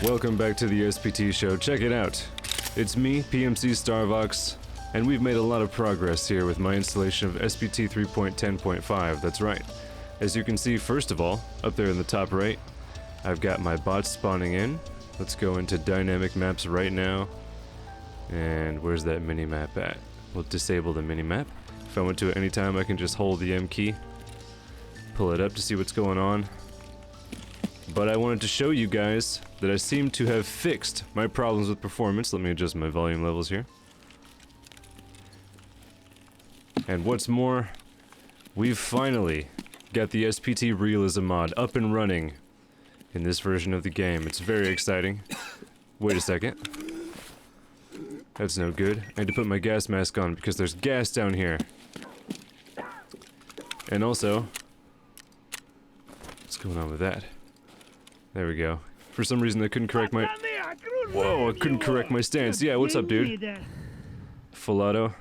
Welcome back to the SPT show. Check it out. It's me, PMC StarVox, and we've made a lot of progress here with my installation of SPT 3.10.5. That's right. As you can see, first of all, up there in the top right, I've got my bots spawning in. Let's go into dynamic maps right now. And where's that mini-map at? We'll disable the mini-map. If I want to at any time, I can just hold the M key, pull it up to see what's going on. But I wanted to show you guys that I seem to have fixed my problems with performance. Let me adjust my volume levels here. And what's more, we've finally got the SPT Realism Mod up and running in this version of the game. It's very exciting. Wait a second. That's no good. I had to put my gas mask on because there's gas down here. And also, what's going on with that? There we go. For some reason I couldn't correct my... Whoa, I couldn't correct my stance. Yeah, what's up, dude? Full auto.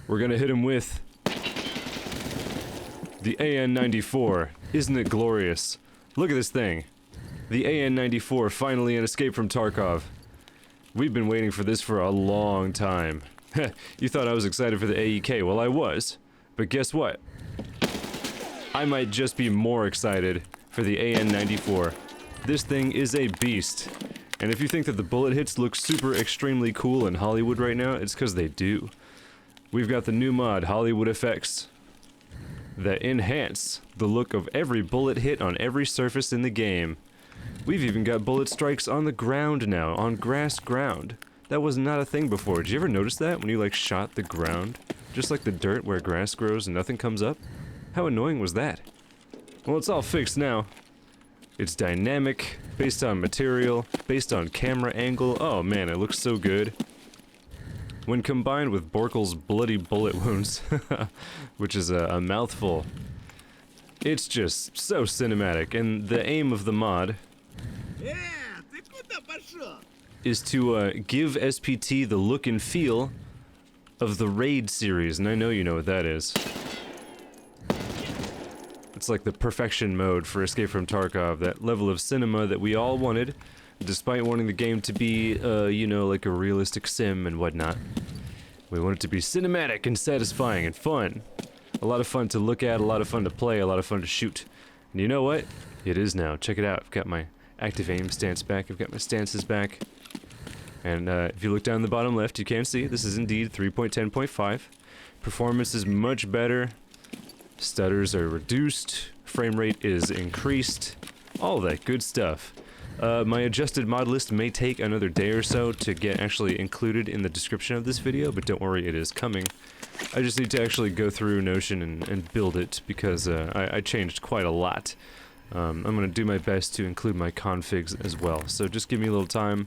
We're gonna hit him with the AN-94. Isn't it glorious? Look at this thing. The AN-94, finally an escape from Tarkov. We've been waiting for this for a long time. You thought I was excited for the AEK. Well, I was. But guess what? I might just be more excited for the AN-94. This thing is a beast. And if you think that the bullet hits look super extremely cool in Hollywood right now, it's because they do. We've got the new mod, HollywoodFX, that enhance the look of every bullet hit on every surface in the game. We've even got bullet strikes on the ground now, on grass ground. That was not a thing before. Did you ever notice that when you like shot the ground? Just like the dirt where grass grows and nothing comes up? How annoying was that? Well, it's all fixed now. It's dynamic, based on material, based on camera angle. Oh man, it looks so good. When combined with Borkel's bloody bullet wounds, which is a mouthful, it's just so cinematic. And the aim of the mod is to give SPT the look and feel of the Raid series, and I know you know what that is. It's like the perfection mode for Escape from Tarkov, that level of cinema that we all wanted, despite wanting the game to be, you know, like a realistic sim and whatnot. We want it to be cinematic and satisfying and fun. A lot of fun to look at, a lot of fun to play, a lot of fun to shoot. And you know what? It is now. Check it out. I've got my active aim stance back. I've got my stances back. And if you look down the bottom left, you can see this is indeed 3.10.5. Performance is much better. Stutters are reduced. Frame rate is increased. All that good stuff. My adjusted mod list may take another day or so to get actually included in the description of this video, but don't worry, it is coming. I just need to actually go through Notion and build it because I changed quite a lot. I'm going to do my best to include my configs as well, so just give me a little time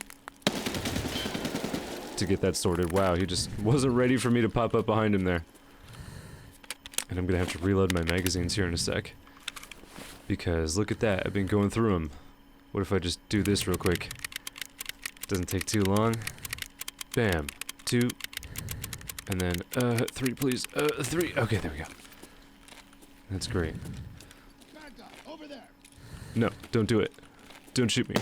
to get that sorted. Wow, he just wasn't ready for me to pop up behind him there. And I'm going to have to reload my magazines here in a sec. Because look at that, I've been going through them. What if I just do this real quick? Doesn't take too long. Bam. 2. And then, 3 please. 3. Okay, there we go. That's great. Over there. No, don't do it. Don't shoot me.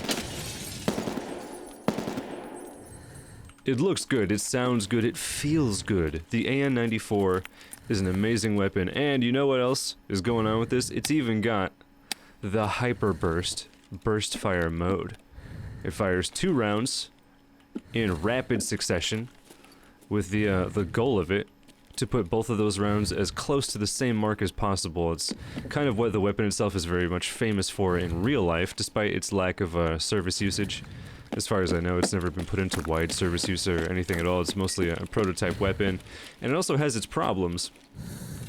It looks good, it sounds good, it feels good. The AN-94 is an amazing weapon, and you know what else is going on with this? It's even got the Hyper Burst fire mode. It fires 2 rounds in rapid succession, with the goal of it to put both of those rounds as close to the same mark as possible. It's kind of what the weapon itself is very much famous for in real life, despite its lack of service usage. As far as I know, it's never been put into wide service use or anything at all. It's mostly a prototype weapon, and it also has its problems.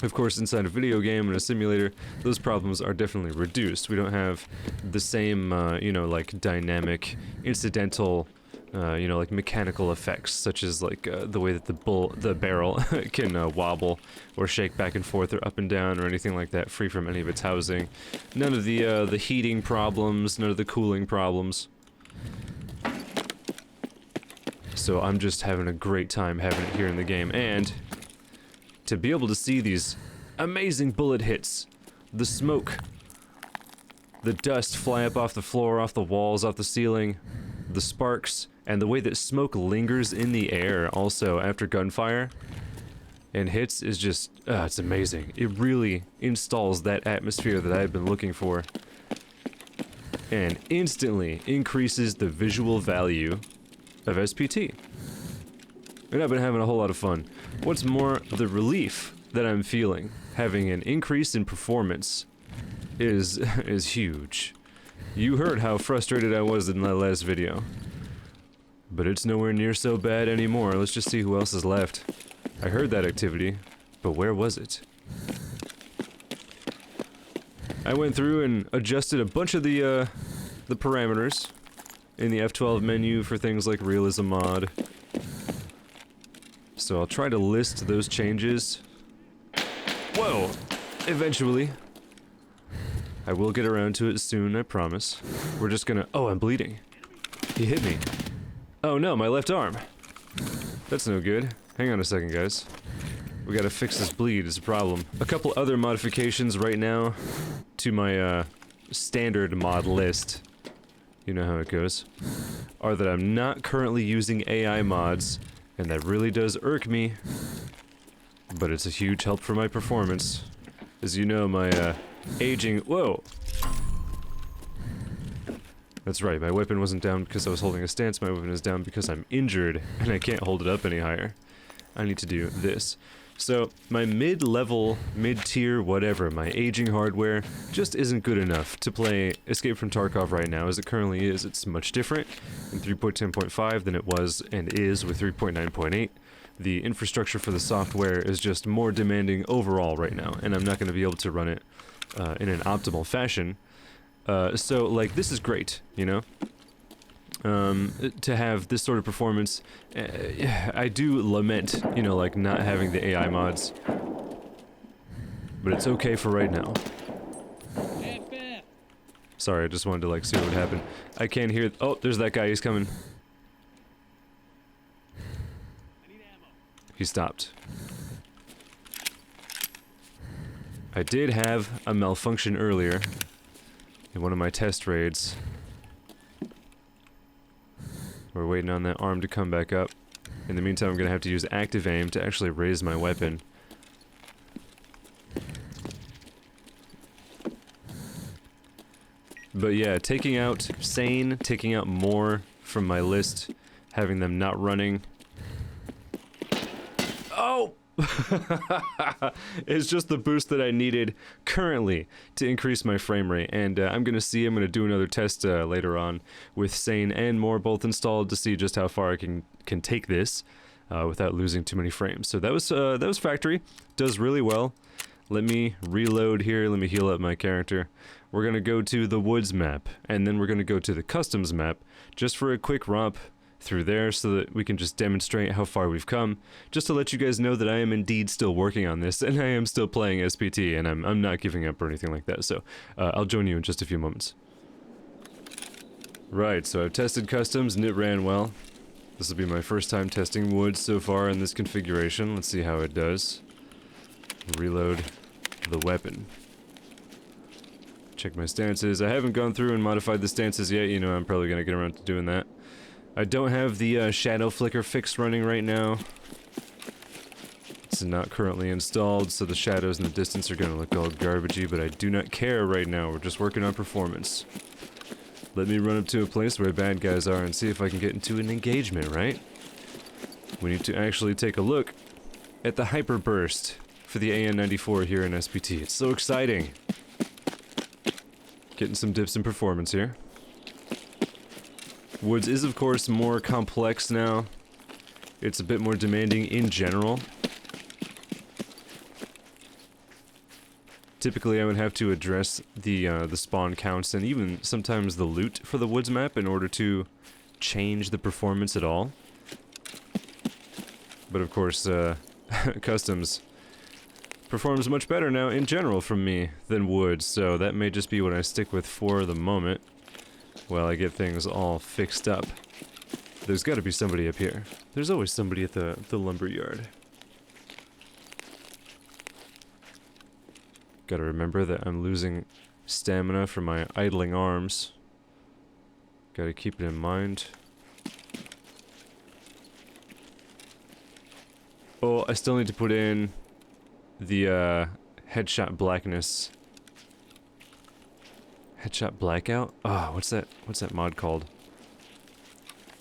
Of course, inside a video game and a simulator, those problems are definitely reduced. We don't have the same, you know, like dynamic, incidental, you know, like mechanical effects, such as like the way that the barrel can wobble or shake back and forth or up and down or anything like that, free from any of its housing. None of the heating problems, none of the cooling problems. So I'm just having a great time having it here in the game, and to be able to see these amazing bullet hits, the smoke the dust fly up off the floor, off the walls, off the ceiling, the sparks, and the way that smoke lingers in the air also after gunfire and hits is just, it's amazing. It really installs that atmosphere that I've been looking for and instantly increases the visual value of SPT. And I've been having a whole lot of fun. What's more, the relief that I'm feeling having an increase in performance is huge. You heard how frustrated I was in that last video. But it's nowhere near so bad anymore. Let's just see who else is left. I heard that activity, but where was it? I went through and adjusted a bunch of the parameters in the F12 menu for things like Realism Mod. So I'll try to list those changes. Whoa! Eventually. I will get around to it soon, I promise. We're just gonna... Oh, I'm bleeding. He hit me. Oh no, my left arm. That's no good. Hang on a second, guys. We gotta fix this bleed, it's a problem. A couple other modifications right now to my, standard mod list, you know how it goes, are that I'm not currently using AI mods, and that really does irk me, but it's a huge help for my performance. As you know, my, aging... Whoa! That's right, my weapon wasn't down because I was holding a stance, my weapon is down because I'm injured, and I can't hold it up any higher. I need to do this. So, my mid-level, mid-tier, whatever, my aging hardware, just isn't good enough to play Escape from Tarkov right now as it currently is. It's much different in 3.10.5 than it was and is with 3.9.8. The infrastructure for the software is just more demanding overall right now, and I'm not going to be able to run it in an optimal fashion. So, like, this is great, you know? To have this sort of performance. I do lament, you know, like, not having the AI mods. But it's okay for right now. Sorry, I just wanted to, like, see what would happen. I can't hear... Oh, there's that guy, he's coming. He stopped. I did have a malfunction earlier in one of my test raids. We're waiting on that arm to come back up. In the meantime, I'm gonna have to use active aim to actually raise my weapon. But yeah, taking out Sane, taking out more from my list, having them not running. Oh! It's just the boost that I needed currently to increase my frame rate, and I'm gonna do another test later on with Sane and more both installed to see just how far I can take this without losing too many frames. So that was factory, does really well. Let me reload here, let me heal up my character. We're gonna go to the woods map, and then we're gonna go to the customs map just for a quick romp through there so that we can just demonstrate how far we've come, just to let you guys know that I am indeed still working on this, and I am still playing SPT, and I'm not giving up or anything like that, so I'll join you in just a few moments. Right, so I've tested customs, and it ran well. This will be my first time testing woods so far in this configuration. Let's see how it does. Reload the weapon. Check my stances. I haven't gone through and modified the stances yet, you know I'm probably gonna get around to doing that. I don't have the shadow flicker fix running right now. It's not currently installed, so the shadows in the distance are gonna look all garbagey, but I do not care right now. We're just working on performance. Let me run up to a place where bad guys are and see if I can get into an engagement, right? We need to actually take a look at the hyper burst for the AN-94 here in SPT. It's so exciting. Getting some dips in performance here. Woods is, of course, more complex now. It's a bit more demanding in general. Typically, I would have to address the spawn counts and even sometimes the loot for the woods map in order to change the performance at all. But of course, customs performs much better now in general from me than woods, so that may just be what I stick with for the moment. While I get things all fixed up. There's gotta be somebody up here. There's always somebody at the lumber yard. Gotta remember that I'm losing stamina for my idling arms. Gotta keep it in mind. Oh, I still need to put in the headshot blackness. Headshot blackout? Oh, what's that mod called?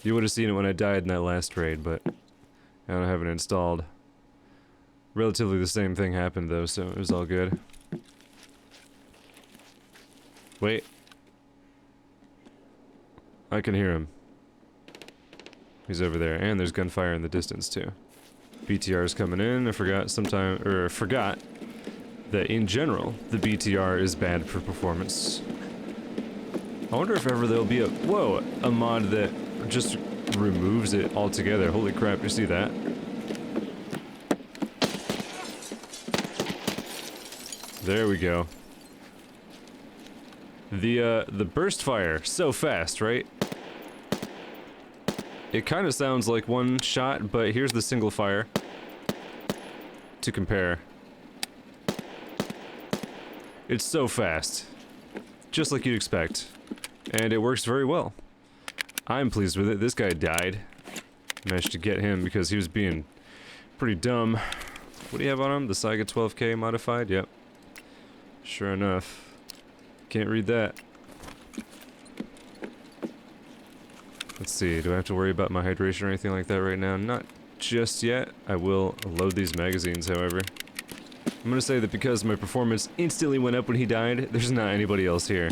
You would have seen it when I died in that last raid, but I don't have it installed. Relatively the same thing happened though, so it was all good. Wait. I can hear him. He's over there, and there's gunfire in the distance too. BTR is coming in. I forgot that in general, the BTR is bad for performance. I wonder if ever there'll be a mod that just removes it altogether. Holy crap, you see that? There we go. The burst fire, so fast, right? It kind of sounds like one shot, but here's the single fire to compare. It's so fast, just like you'd expect, and it works very well. I'm pleased with it. This guy died. Managed to get him because he was being pretty dumb. What do you have on him? The Saiga 12K modified? Yep. Sure enough. Can't read that. Let's see, do I have to worry about my hydration or anything like that right now? Not just yet. I will load these magazines, however. I'm gonna say that because my performance instantly went up when he died, there's not anybody else here.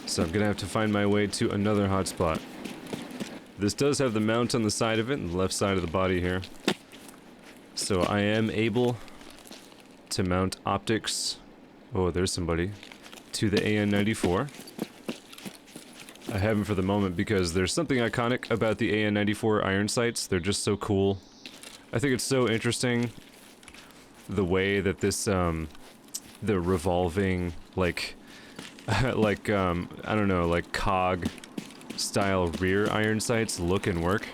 So I'm gonna have to find my way to another hotspot. This does have the mount on the side of it, and the left side of the body here. So I am able to mount optics. Oh, there's somebody. To the AN-94. I haven't for the moment because there's something iconic about the AN-94 iron sights. They're just so cool. I think it's so interesting the way that this, the revolving, like, I don't know, like cog style rear iron sights look and work.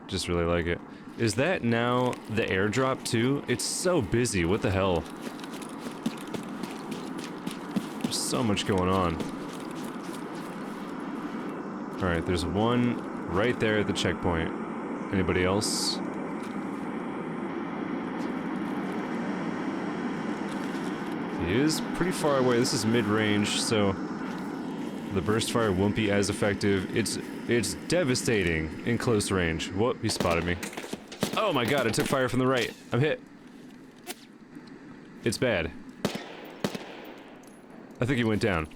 Just really like it. Is that now the airdrop too? It's so busy, what the hell? There's so much going on. Alright, there's one right there at the checkpoint. Anybody else? He is pretty far away. This is mid-range, so the burst fire won't be as effective. It's devastating in close range. Whoop, he spotted me. Oh my god, I took fire from the right. I'm hit. It's bad. I think he went down.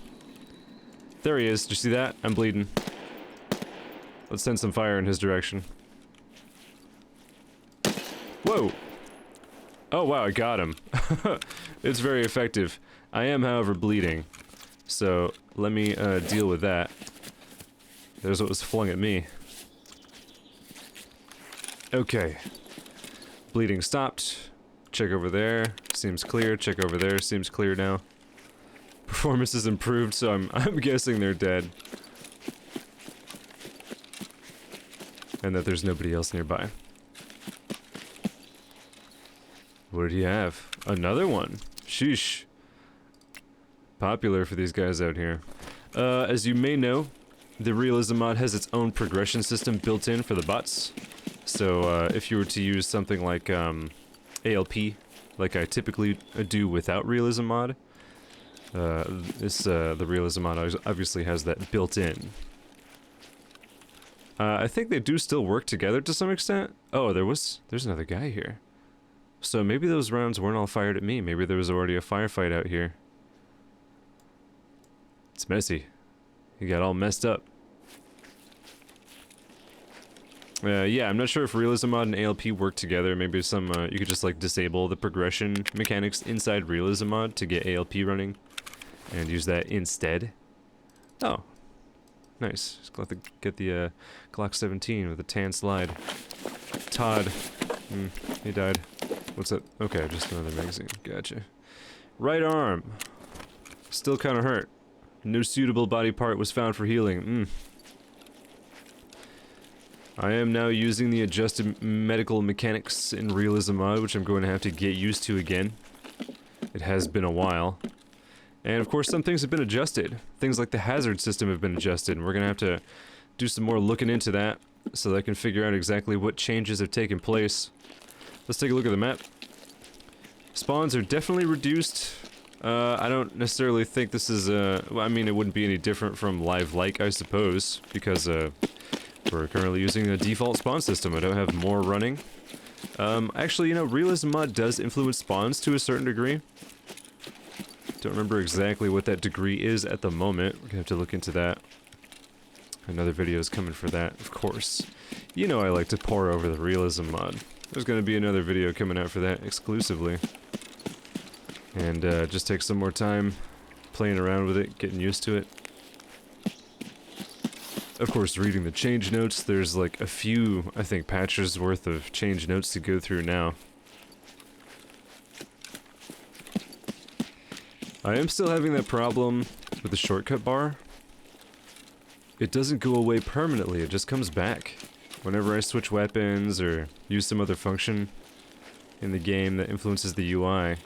There he is. Did you see that? I'm bleeding. Let's send some fire in his direction. Whoa! Oh wow, I got him. It's very effective. I am, however, bleeding. So, let me deal with that. There's what was flung at me. Okay. Bleeding stopped. Check over there. Seems clear. Check over there. Seems clear now. Performance is improved, so I'm guessing they're dead. And that there's nobody else nearby. What did he have? Another one. Sheesh. Popular for these guys out here. As you may know, the Realism Mod has its own progression system built in for the bots. So, if you were to use something like, ALP, like I typically do without Realism Mod, the Realism Mod obviously has that built in. I think they do still work together to some extent. Oh, there's another guy here. So maybe those rounds weren't all fired at me. Maybe there was already a firefight out here. It's messy. He got all messed up. Yeah, I'm not sure if Realism Mod and ALP work together. Maybe some, you could just like disable the progression mechanics inside Realism Mod to get ALP running and use that instead. Oh. Nice. Just glad to get the Glock 17 with a tan slide. Todd. He died. What's that? Okay, just another magazine. Gotcha. Right arm. Still kind of hurt. No suitable body part was found for healing. I am now using the adjusted medical mechanics in Realism Mod, which I'm going to have to get used to again. It has been a while. And of course some things have been adjusted. Things like the hazard system have been adjusted, and we're gonna have to do some more looking into that so that I can figure out exactly what changes have taken place. Let's take a look at the map. Spawns are definitely reduced. I don't necessarily think this is well, I mean, it wouldn't be any different from live-like, I suppose, because we're currently using a default spawn system. I don't have more running. Actually, you know, Realism Mod does influence spawns to a certain degree. Don't remember exactly what that degree is at the moment. We're gonna have to look into that. Another video is coming for that, of course. You know I like to pour over the Realism Mod. There's gonna be another video coming out for that exclusively. And just take some more time playing around with it, getting used to it. Of course, reading the change notes, there's like a few, I think, patches worth of change notes to go through now. I am still having that problem with the shortcut bar. It doesn't go away permanently, it just comes back. Whenever I switch weapons or use some other function in the game that influences the UI,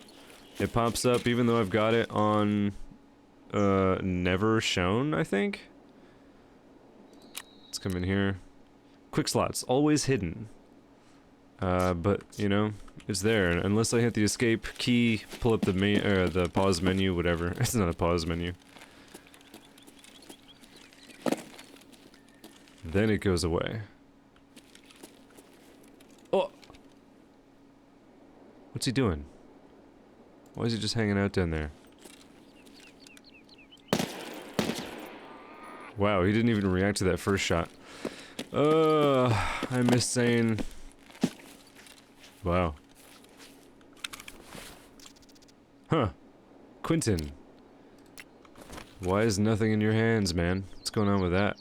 it pops up even though I've got it on never shown, I think. Let's come in here. Quick slots, always hidden. But, you know, it's there. Unless I hit the escape key, pull up the pause menu, whatever. It's not a pause menu. Then it goes away. Oh! What's he doing? Why is he just hanging out down there? Wow, he didn't even react to that first shot. I miss saying... Wow. Huh. Quentin. Why is nothing in your hands, man? What's going on with that?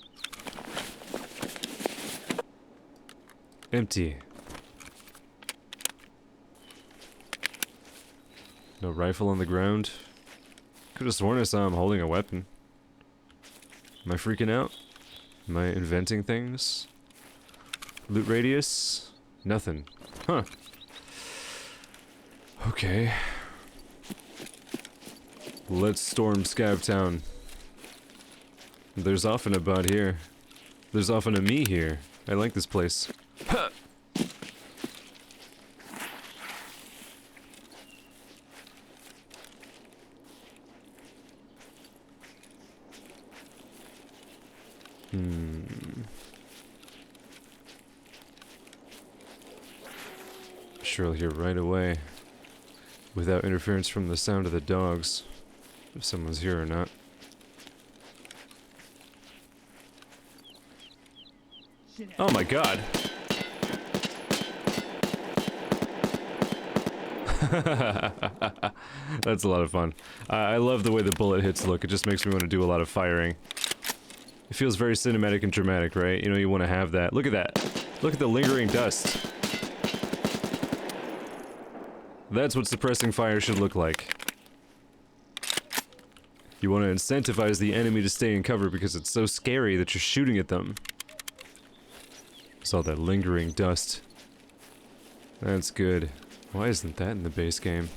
Empty. No rifle on the ground. Could have sworn I saw him holding a weapon. Am I freaking out? Am I inventing things? Loot radius? Nothing. Huh. Okay. Let's storm Scabtown. There's often a bot here. There's often a me here. I like this place. Huh. Sure I'll hear right away, without interference from the sound of the dogs, if someone's here or not. Oh my god! That's a lot of fun. I love the way the bullet hits look. It just makes me want to do a lot of firing. It feels very cinematic and dramatic, right? You know, you want to have that. Look at that. Look at the lingering dust. That's what suppressing fire should look like. You want to incentivize the enemy to stay in cover because it's so scary that you're shooting at them. Saw that lingering dust. That's good. Why isn't that in the base game?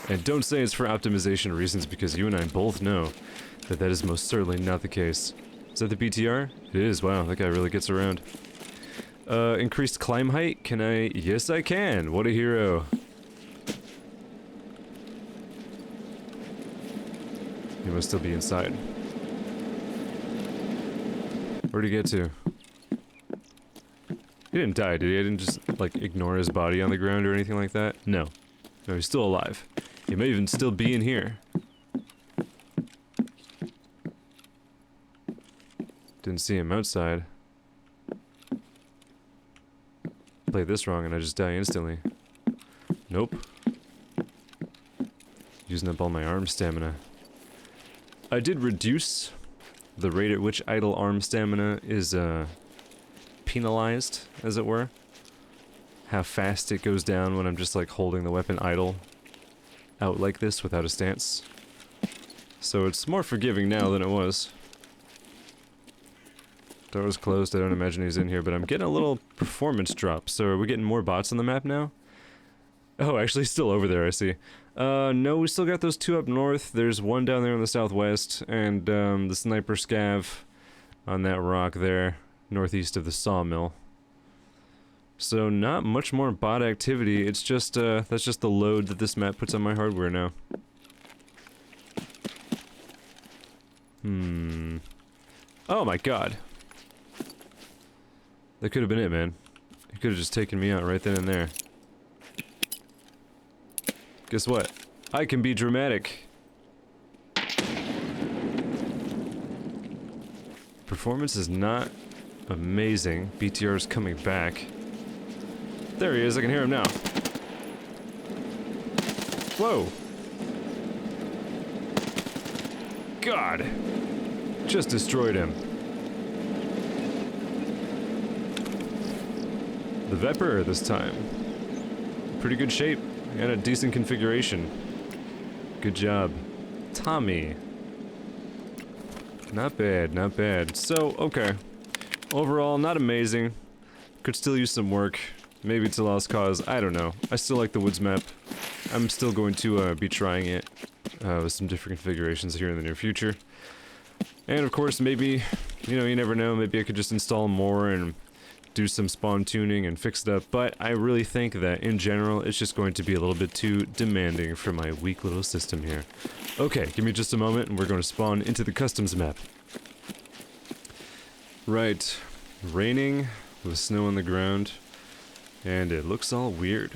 And don't say it's for optimization reasons, because you and I both know that that is most certainly not the case. Is that the BTR? It is. Wow, that guy really gets around. Increased climb height? Can I? Yes, I can. What a hero. He must still be inside. Where'd he get to? He didn't die, did he? I didn't just, like, ignore his body on the ground or anything like that? No. No, he's still alive. He may even still be in here. Didn't see him outside. Played this wrong and I just die instantly. Nope. Using up all my arm stamina. I did reduce the rate at which idle arm stamina is, penalized, as it were. How fast it goes down when I'm just, like, holding the weapon idle out like this without a stance. So it's more forgiving now than it was. Door was closed, I don't imagine he's in here, but I'm getting a little performance drop. So are we getting more bots on the map now? Oh, actually, still over there, I see. No, we still got those two up north. There's one down there in the southwest, and, the sniper scav on that rock there, northeast of the sawmill. So, not much more bot activity. It's just, that's just the load that this map puts on my hardware now. Oh my god. That could have been it, man. He could have just taken me out right then and there. Guess what? I can be dramatic. Performance is not amazing. BTR is coming back. There he is, I can hear him now. Whoa! God! Just destroyed him. The Viper this time. Pretty good shape and a decent configuration. Good job. Tommy. Not bad, not bad. So, okay. Overall, not amazing. Could still use some work. Maybe it's a lost cause, I don't know. I still like the woods map. I'm still going to be trying it with some different configurations here in the near future. And of course, maybe, you know, you never know, maybe I could just install more and do some spawn tuning and fix it up, but I really think that, in general, it's just going to be a little bit too demanding for my weak little system here. Okay, give me just a moment, and we're going to spawn into the customs map. Right. Raining, with snow on the ground, and it looks all weird.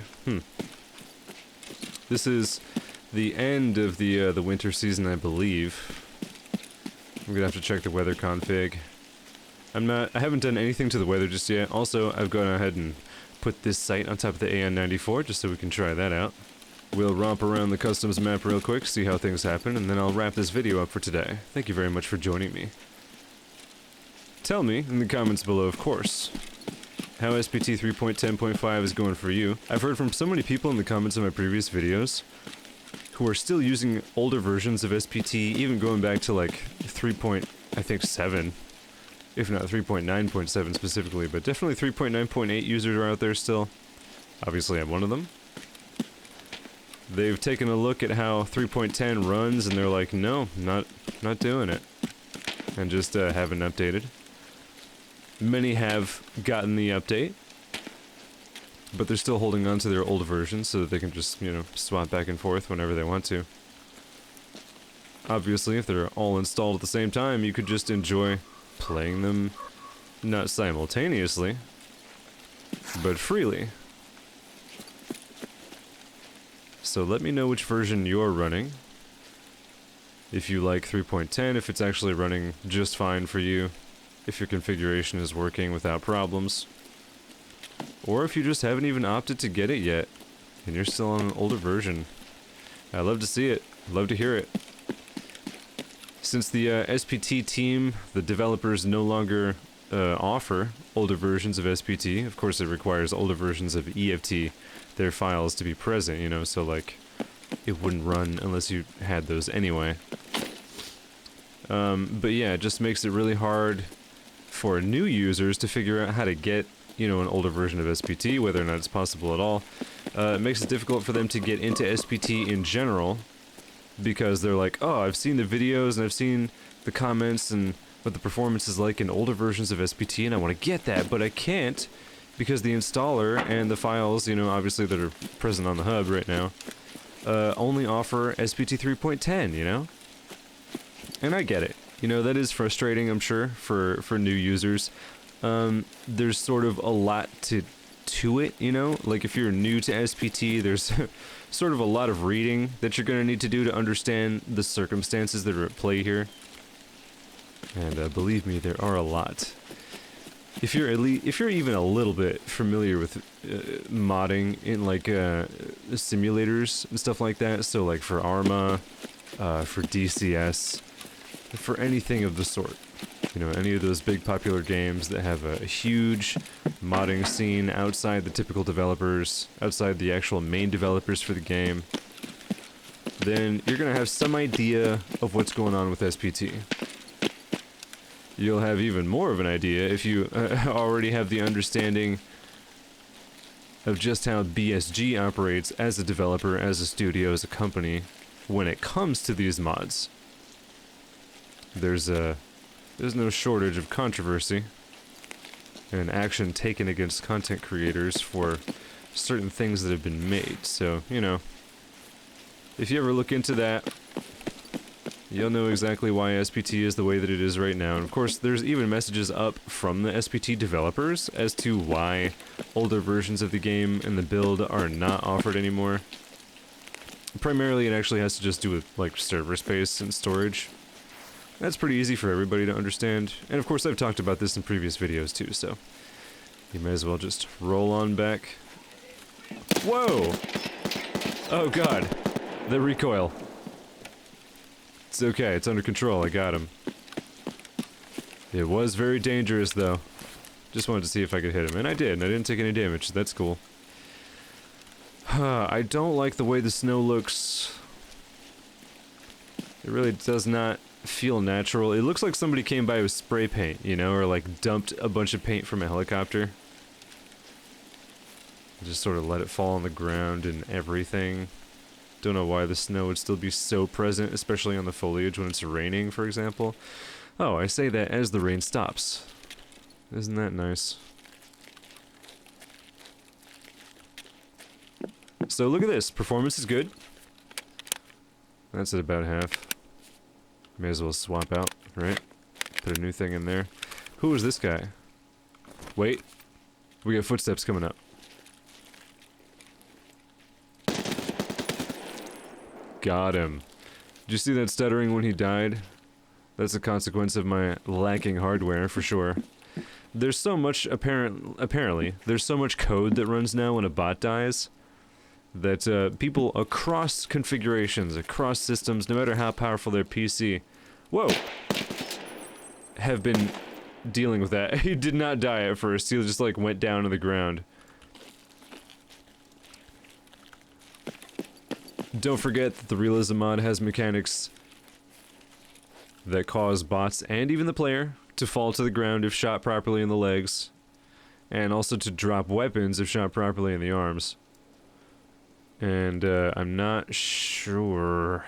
This is the end of the winter season, I believe. I'm gonna have to check the weather config. I haven't done anything to the weather just yet. Also, I've gone ahead and put this site on top of the AN-94 just so we can try that out. We'll romp around the customs map real quick, see how things happen, and then I'll wrap this video up for today. Thank you very much for joining me. Tell me in the comments below, of course, how SPT 3.10.5 is going for you. I've heard from so many people in the comments of my previous videos who are still using older versions of SPT, even going back to like 3.7, if not 3.9.7 specifically, but definitely 3.9.8 users are out there still. Obviously I'm one of them. They've taken a look at how 3.10 runs and they're like, no, not doing it. And just haven't updated. Many have gotten the update, but they're still holding on to their old versions so that they can just, you know, swap back and forth whenever they want to. Obviously, if they're all installed at the same time, you could just enjoy playing them, not simultaneously, but freely. So let me know which version you're running. If you like 3.10, if it's actually running just fine for you, if your configuration is working without problems. Or if you just haven't even opted to get it yet, and you're still on an older version. I'd love to see it. I'd love to hear it. Since the SPT team, the developers no longer offer older versions of SPT, of course it requires older versions of EFT, their files to be present, you know, so like, it wouldn't run unless you had those anyway. But yeah, it just makes it really hard for new users to figure out how to get, you know, an older version of SPT, whether or not it's possible at all. It makes it difficult for them to get into SPT in general, because they're like, oh, I've seen the videos and I've seen the comments and what the performance is like in older versions of SPT, and I want to get that, but I can't, because the installer and the files, you know, obviously that are present on the hub right now, only offer SPT 3.10, you know? And I get it. You know, that is frustrating, I'm sure, for new users. There's sort of a lot to it, you know? Like, if you're new to SPT, there's sort of a lot of reading that you're going to need to do to understand the circumstances that are at play here. And believe me, there are a lot. If you're even a little bit familiar with modding in, like, simulators and stuff like that, so, like, for Arma, for DCS, for anything of the sort. You know, any of those big popular games that have a huge modding scene outside the typical developers, outside the actual main developers for the game, then you're gonna have some idea of what's going on with SPT. You'll have even more of an idea if you already have the understanding of just how BSG operates as a developer, as a studio, as a company, when it comes to these mods. There's no shortage of controversy and action taken against content creators for certain things that have been made. So, you know, if you ever look into that, you'll know exactly why SPT is the way that it is right now. And of course, there's even messages up from the SPT developers as to why older versions of the game and the build are not offered anymore. Primarily, it actually has to just do with, like, server space and storage. That's pretty easy for everybody to understand. And of course, I've talked about this in previous videos too, so you may as well just roll on back. Whoa! Oh god, the recoil. It's okay, it's under control, I got him. It was very dangerous though. Just wanted to see if I could hit him, and I did, and I didn't take any damage, so that's cool. I don't like the way the snow looks. It really does not feel natural. It looks like somebody came by with spray paint, you know, or like dumped a bunch of paint from a helicopter. Just sort of let it fall on the ground and everything. Don't know why the snow would still be so present, especially on the foliage when it's raining, for example. Oh, I say that as the rain stops. Isn't that nice? So look at this. Performance is good. That's at about half. May as well swap out, right? Put a new thing in there. Who is this guy? Wait. We got footsteps coming up. Got him. Did you see that stuttering when he died? That's a consequence of my lacking hardware, for sure. There's so much, apparently, there's so much code that runs now when a bot dies, that people across configurations, across systems, no matter how powerful their PC, whoa, have been dealing with that. He did not die at first, he just like went down to the ground. Don't forget that the Realism Mod has mechanics that cause bots and even the player to fall to the ground if shot properly in the legs, and also to drop weapons if shot properly in the arms. And I'm not sure.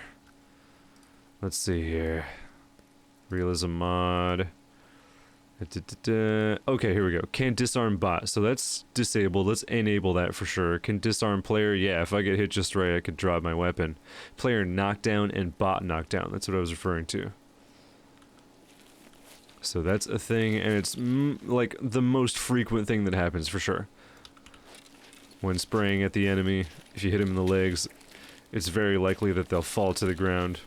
Let's see here. Realism Mod. Okay, here we go. Can't disarm bot. So that's disabled. Let's enable that for sure. Can disarm player. Yeah, if I get hit just right, I could drop my weapon. Player knockdown and bot knockdown. That's what I was referring to. So that's a thing, and it's like the most frequent thing that happens for sure. When spraying at the enemy, if you hit him in the legs, it's very likely that they'll fall to the ground.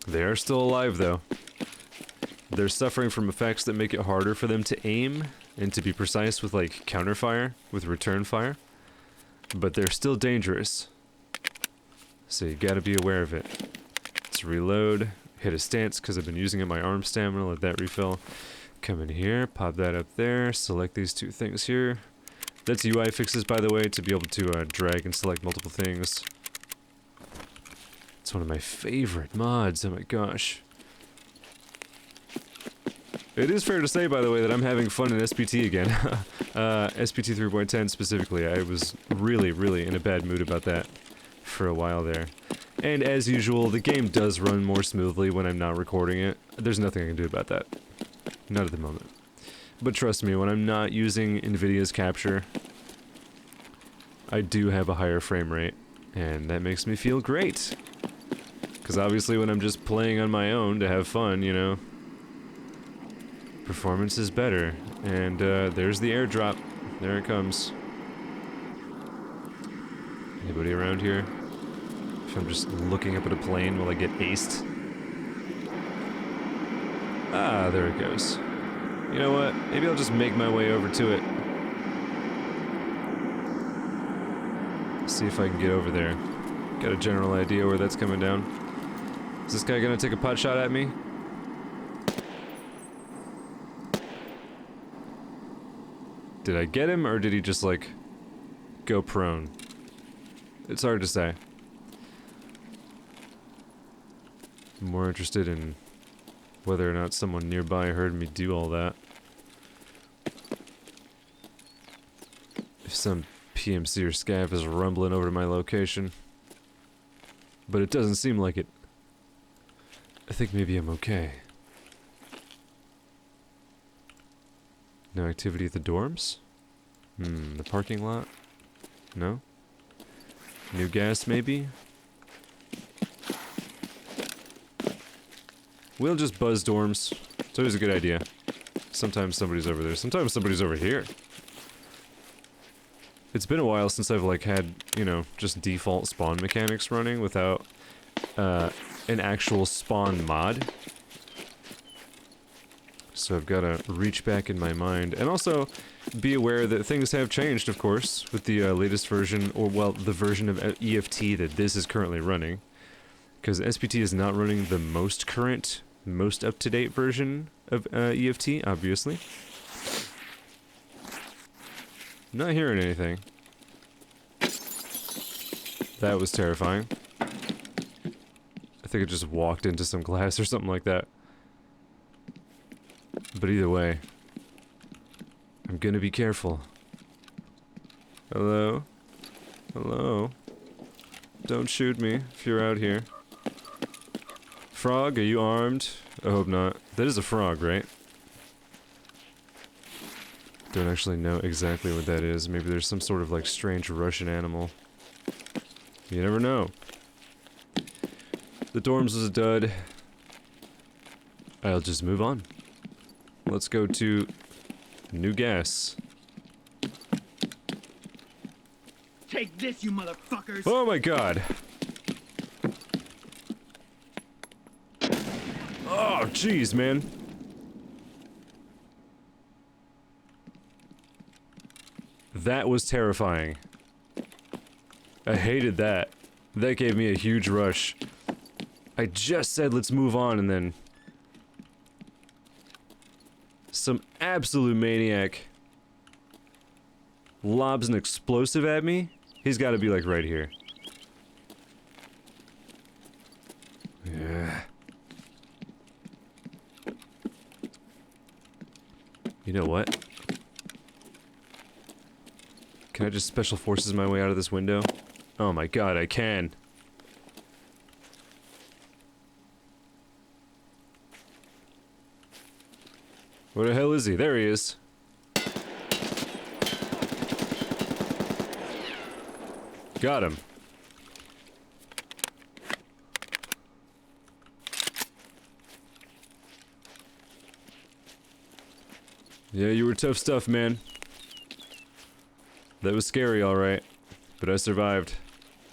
They are still alive though. They're suffering from effects that make it harder for them to aim and to be precise with like counterfire, with return fire. But they're still dangerous. So you gotta be aware of it. Let's reload, hit a stance because I've been using up my arm stamina, let that refill. Come in here, pop that up there, select these two things here. That's UI fixes, by the way, to be able to drag and select multiple things. It's one of my favorite mods, oh my gosh. It is fair to say, by the way, that I'm having fun in SPT again. SPT 3.10 specifically. I was really in a bad mood about that for a while there. And as usual, the game does run more smoothly when I'm not recording it. There's nothing I can do about that. Not at the moment. But trust me, when I'm not using NVIDIA's capture, I do have a higher frame rate, and that makes me feel great. Because obviously when I'm just playing on my own to have fun, you know, performance is better. And there's the airdrop. There it comes. Anybody around here? If I'm just looking up at a plane, will I get aced? Ah, there it goes. You know what? Maybe I'll just make my way over to it. See if I can get over there. Got a general idea where that's coming down. Is this guy gonna take a pot shot at me? Did I get him, or did he just, like, go prone? It's hard to say. I'm more interested in whether or not someone nearby heard me do all that. if some PMC or scav is rumbling over to my location. But it doesn't seem like it. I think maybe I'm okay. No activity at the dorms? The parking lot? No? New gas, maybe? We'll just buzz dorms. It's always a good idea. Sometimes somebody's over there. Sometimes somebody's over here. It's been a while since I've, like, had, you know, just default spawn mechanics running without, an actual spawn mod. So I've gotta reach back in my mind. And also, be aware that things have changed, of course, with the, latest version, or, well, the version of EFT that this is currently running. Because SPT is not running the most current, most up-to-date version of, EFT, obviously. Not hearing anything. That was terrifying. I think it just walked into some glass or something like that. But either way, I'm gonna be careful. Hello? Hello? Don't shoot me if you're out here. Frog, are you armed? I hope not. That is a frog, right? Don't actually know exactly what that is. Maybe there's some sort of, like, strange Russian animal. You never know. The dorms was a dud. I'll just move on. Let's go to new gas. Take this, you motherfuckers! Oh my god! Oh, jeez, man. That was terrifying. I hated that. That gave me a huge rush. I just said let's move on and then... some absolute maniac lobs an explosive at me. He's gotta be like right here. Yeah. You know what? Can I just special forces my way out of this window? Oh my god, I can. Where the hell is he? There he is. Got him. Yeah, you were tough stuff, man. That was scary, alright. But I survived.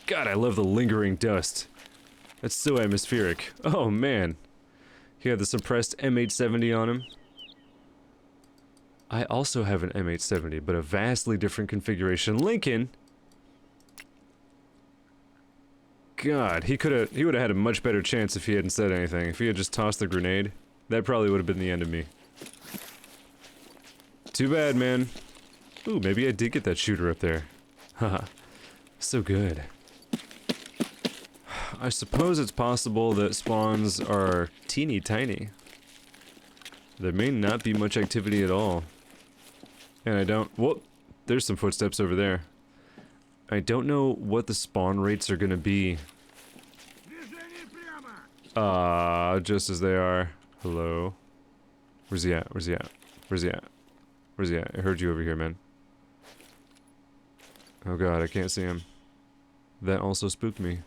God, I love the lingering dust. That's so atmospheric. Oh, man. He had the suppressed M870 on him. I also have an M870, but a vastly different configuration. Lincoln! God, he would have had a much better chance if he hadn't said anything. If he had just tossed the grenade, that probably would have been the end of me. Too bad, man. Ooh, maybe I did get that shooter up there. Haha. So good. I suppose it's possible that spawns are teeny tiny. There may not be much activity at all. And I don't... whoop! There's some footsteps over there. I don't know what the spawn rates are gonna be. Just as they are. Hello? Where's he at? Where's he at? Where's he at? Where's he at? I heard you over here, man. Oh god, I can't see him. That also spooked me.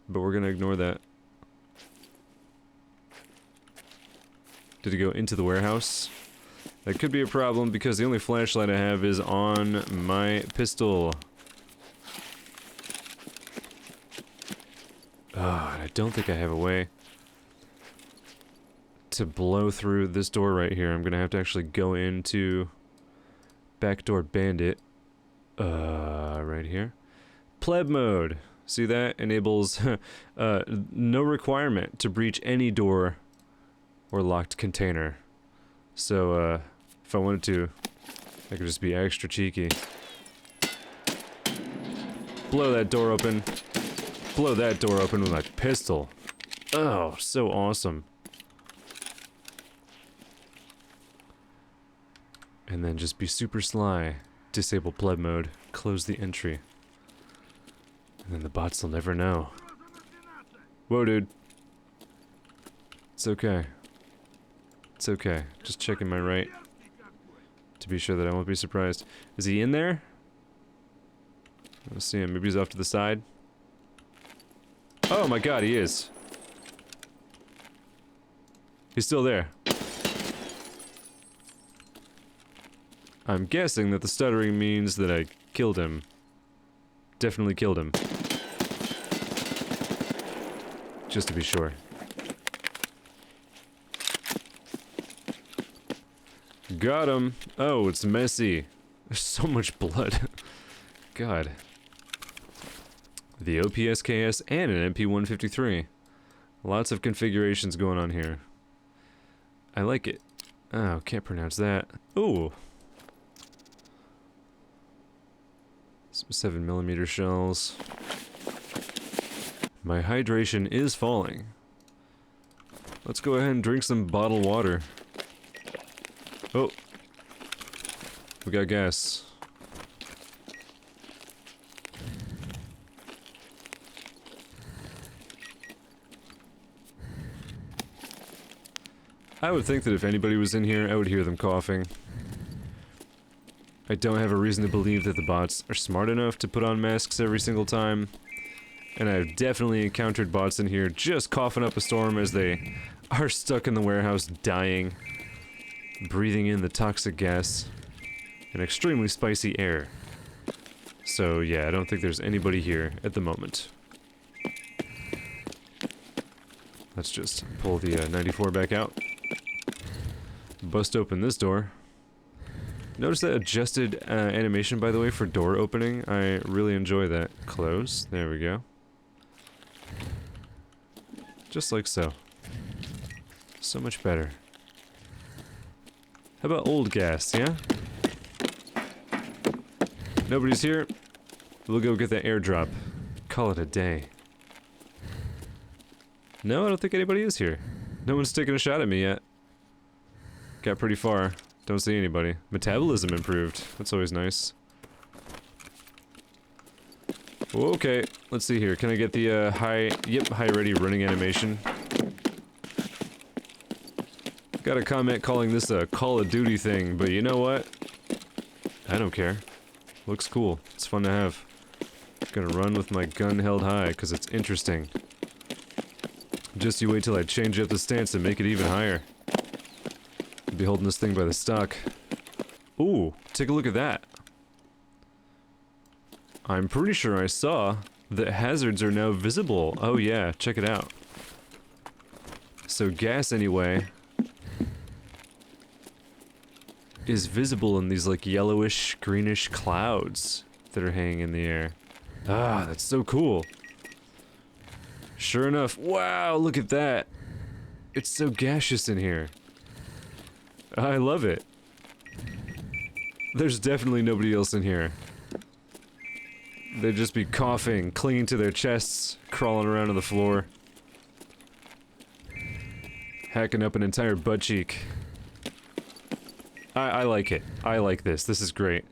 But we're gonna ignore that. Did he go into the warehouse? That could be a problem because the only flashlight I have is on my pistol. Ah, I don't think I have a way to blow through this door right here. I'm gonna have to actually go into backdoor bandit. Right here. Pleb mode. See that? Enables no requirement to breach any door or locked container. So, if I wanted to, I could just be extra cheeky. Blow that door open. Blow that door open with my pistol. Oh, so awesome. And then just be super sly Disable pleb mode. Close the entry. And then the bots will never know. Whoa, dude. It's okay. It's okay. Just checking my right. To be sure that I won't be surprised. Is he in there? Let's see him. Maybe he's off to the side. Oh my god, he is. He's still there. I'm guessing that the stuttering means that I killed him. Definitely killed him. Just to be sure. Got him. Oh, it's messy. There's so much blood. God. The OPSKS and an MP153. Lots of configurations going on here. I like it. Oh, can't pronounce that. Ooh. Some 7mm shells. My hydration is falling. Let's go ahead and drink some bottled water. Oh. We got gas. I would think that if anybody was in here, I would hear them coughing. I don't have a reason to believe that the bots are smart enough to put on masks every single time. And I've definitely encountered bots in here just coughing up a storm as they are stuck in the warehouse dying. Breathing in the toxic gas. And extremely spicy air. So yeah, I don't think there's anybody here at the moment. Let's just pull the 94 back out. Bust open this door. Notice that adjusted animation, by the way, for door opening. I really enjoy that. Close. There we go. Just like so. So much better. How about old gas, yeah? Nobody's here. We'll go get that airdrop. Call it a day. No, I don't think anybody is here. No one's taken a shot at me yet. Got pretty far. Don't see anybody. Metabolism improved. That's always nice. Okay, let's see here. Can I get the high ready running animation? Got a comment calling this a Call of Duty thing, but you know what? I don't care. Looks cool. It's fun to have. Gonna run with my gun held high, because it's interesting. Just you wait till I change up the stance and make it even higher. I'll be holding this thing by the stock. Ooh, take a look at that. I'm pretty sure I saw that hazards are now visible. Oh yeah, check it out. So gas, anyway, is visible in these like yellowish, greenish clouds that are hanging in the air. Ah, that's so cool. Sure enough, wow, look at that. It's so gaseous in here. I love it. There's definitely nobody else in here. They'd just be coughing, clinging to their chests, crawling around on the floor. Hacking up an entire butt cheek. I like it. I like this. This is great.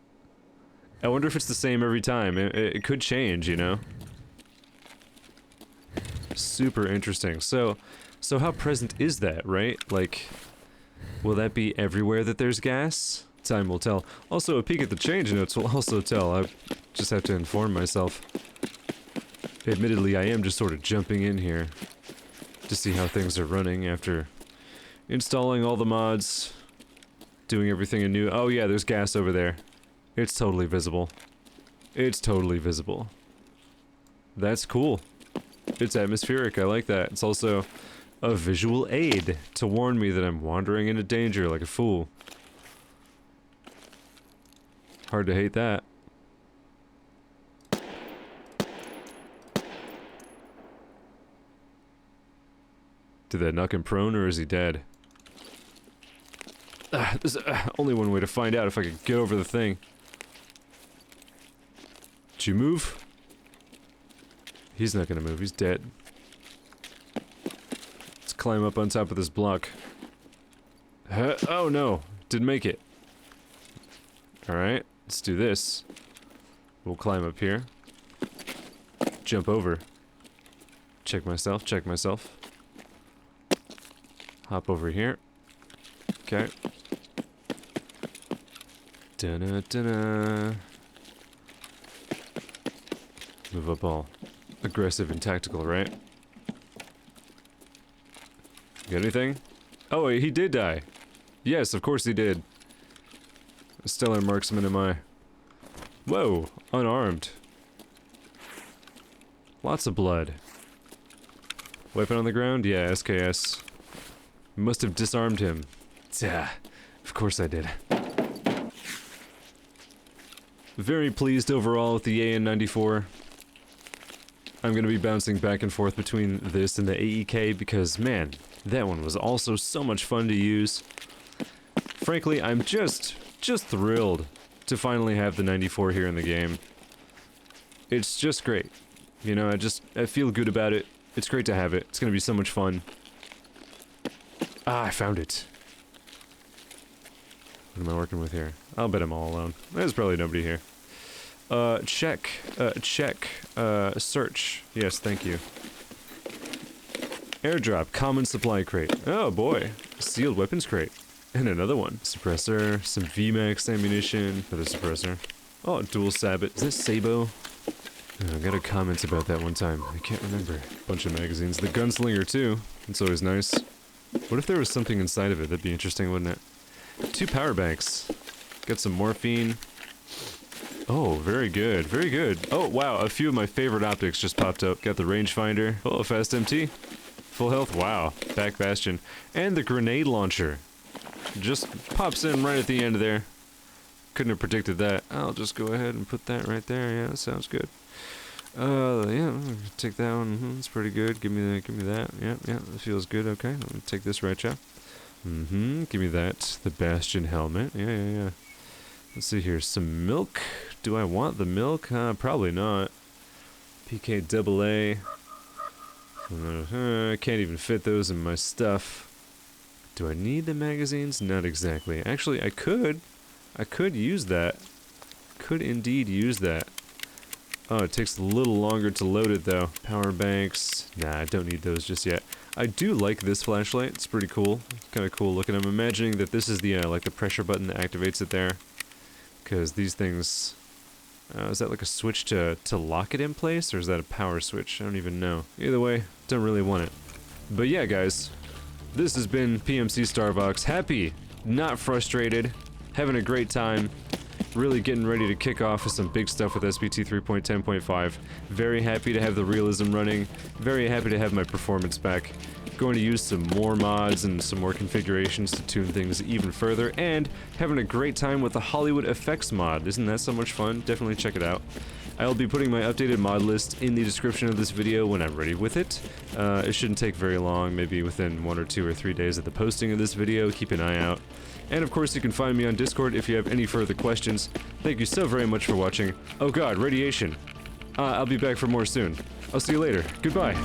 I wonder if it's the same every time. It could change, you know? Super interesting. So how present is that, right? Like, will that be everywhere that there's gas? Time will tell. Also, a peek at the change notes will also tell. I just have to inform myself. Admittedly, I am just sort of jumping in here to see how things are running after installing all the mods, doing everything anew. Oh yeah, there's gas over there. It's totally visible. It's totally visible. That's cool. It's atmospheric, I like that. It's also a visual aid to warn me that I'm wandering into danger like a fool. Hard to hate that. Did that knock him prone, or is he dead? There's only one way to find out if I could get over the thing. Did you move? He's not gonna move, he's dead. Let's climb up on top of this block. Oh no, didn't make it. Alright, Let's do this. We'll climb up here. Jump over. Check myself, check myself. Hop over here. Okay. Dun-dun-dun-dun. Move up all aggressive and tactical, right? Got anything? Oh, he did die. Yes, of course he did. A stellar marksman am I. Whoa, unarmed. Lots of blood. Weapon on the ground? Yeah, SKS. Must have disarmed him. Yeah, of course I did. Very pleased overall with the AN-94. I'm gonna be bouncing back and forth between this and the AEK because, man, that one was also so much fun to use. Frankly, I'm just thrilled to finally have the 94 here in the game. It's just great. You know, I feel good about it. It's great to have it. It's gonna be so much fun. Ah, I found it. What am I working with here? I'll bet I'm all alone. There's probably nobody here. Check. Search. Yes, thank you. Airdrop. Common supply crate. Oh boy. Sealed weapons crate. And another one. Suppressor. Some VMAX ammunition for the suppressor. Oh, dual sabot. Is this Sabo? Oh, I got a comment about that one time. I can't remember. Bunch of magazines. The gunslinger too. It's always nice. What if there was something inside of it? That'd be interesting, wouldn't it? 2 power banks. Got some morphine. Oh, very good, very good. Oh, wow, a few of my favorite optics just popped up. Got the rangefinder. Oh, fast MT. Full health, wow. Back bastion. And the grenade launcher. Just pops in right at the end there. Couldn't have predicted that. I'll just go ahead and put that right there. Yeah, that sounds good. Yeah, take that one. That's pretty good. Give me that. Yeah, that feels good. Okay, let me take this right, yeah. Give me that. The bastion helmet. Yeah. Let's see here. Some milk. Do I want the milk? Probably not. PK AA. Can't even fit those in my stuff. Do I need the magazines? Not exactly. Actually, I could. I could use that. Could indeed use that. Oh, it takes a little longer to load it though. Power banks. Nah, I don't need those just yet. I do like this flashlight. It's pretty cool. Kind of cool looking. I'm imagining that this is the like the pressure button that activates it there. Because these things... is that like a switch to lock it in place? Or is that a power switch? I don't even know. Either way, don't really want it. But yeah, guys. This has been PMC StarVox. Happy, not frustrated, having a great time. Really getting ready to kick off with some big stuff with SPT 3.10.5. Very happy to have the realism running. Very happy to have my performance back. Going to use some more mods and some more configurations to tune things even further. And having a great time with the HollywoodFX mod. Isn't that so much fun? Definitely check it out. I'll be putting my updated mod list in the description of this video when I'm ready with it. It shouldn't take very long, maybe within 1 or 2 or 3 days of the posting of this video. Keep an eye out. And of course, you can find me on Discord if you have any further questions. Thank you so very much for watching. Oh god, radiation. I'll be back for more soon. I'll see you later. Goodbye.